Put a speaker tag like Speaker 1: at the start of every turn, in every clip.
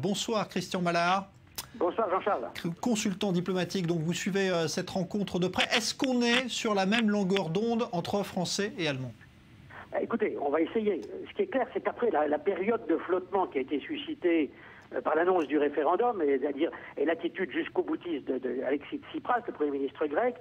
Speaker 1: Bonsoir Christian Mallard.
Speaker 2: Bonsoir Jean-Charles.
Speaker 1: Consultant diplomatique, donc vous suivez cette rencontre de près. Est-ce qu'on est sur la même longueur d'onde entre Français et Allemands?
Speaker 2: Écoutez, on va essayer. Ce qui est clair, c'est qu'après la période de flottement qui a été suscitée par l'annonce du référendum, et l'attitude jusqu'au boutiste d'Alexis Tsipras, le Premier ministre grec,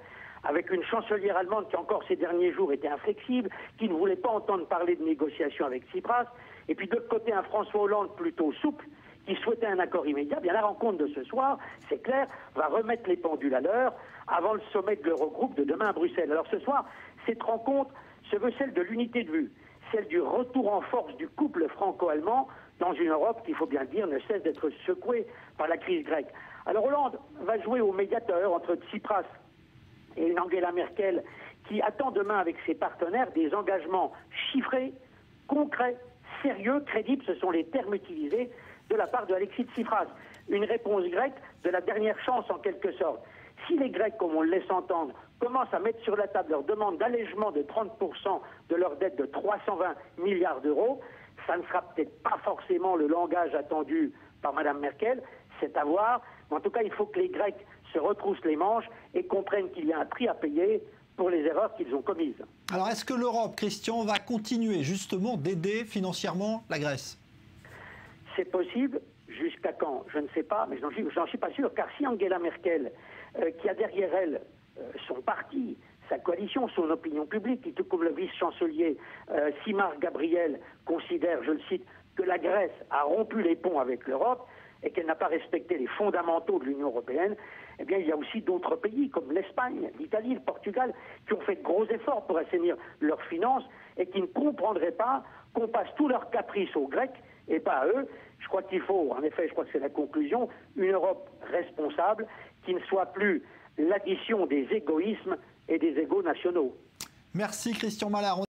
Speaker 2: avec une chancelière allemande qui encore ces derniers jours était inflexible, qui ne voulait pas entendre parler de négociations avec Tsipras, et puis de l'autre côté un François Hollande plutôt souple, qui souhaitait un accord immédiat. Bien, la rencontre de ce soir, c'est clair, va remettre les pendules à l'heure avant le sommet de l'Eurogroupe de demain à Bruxelles. Alors ce soir, cette rencontre se veut celle de l'unité de vue, celle du retour en force du couple franco-allemand dans une Europe qui, il faut bien le dire, ne cesse d'être secouée par la crise grecque. Alors Hollande va jouer au médiateur entre Tsipras et une Angela Merkel qui attend demain avec ses partenaires des engagements chiffrés, concrets, sérieux, crédibles, ce sont les termes utilisés, de la part de Alexis Tsipras. Une réponse grecque de la dernière chance en quelque sorte. Si les Grecs, comme on le laisse entendre, commencent à mettre sur la table leur demande d'allègement de 30% de leur dette de 320 milliards d'euros, ça ne sera peut-être pas forcément le langage attendu par Mme Merkel, c'est à voir. Mais en tout cas, il faut que les Grecs se retroussent les manches et comprennent qu'il y a un prix à payer pour les erreurs qu'ils ont commises.
Speaker 1: Alors, est-ce que l'Europe, Christian, va continuer justement d'aider financièrement la Grèce?
Speaker 2: C'est possible. Jusqu'à quand? Je ne sais pas, mais j'en suis pas sûr. Car si Angela Merkel, qui a derrière elle son parti, sa coalition, son opinion publique, et tout comme le vice-chancelier Simar Gabriel considère, je le cite, que la Grèce a rompu les ponts avec l'Europe et qu'elle n'a pas respecté les fondamentaux de l'Union européenne, eh bien il y a aussi d'autres pays comme l'Espagne, l'Italie, le Portugal, qui ont fait de gros efforts pour assainir leurs finances et qui ne comprendraient pas qu'on passe tous leurs caprices aux Grecs et pas à eux. Je crois qu'il faut, en effet, je crois que c'est la conclusion, une Europe responsable qui ne soit plus l'addition des égoïsmes et des égos nationaux.
Speaker 1: Merci Christian Mallard.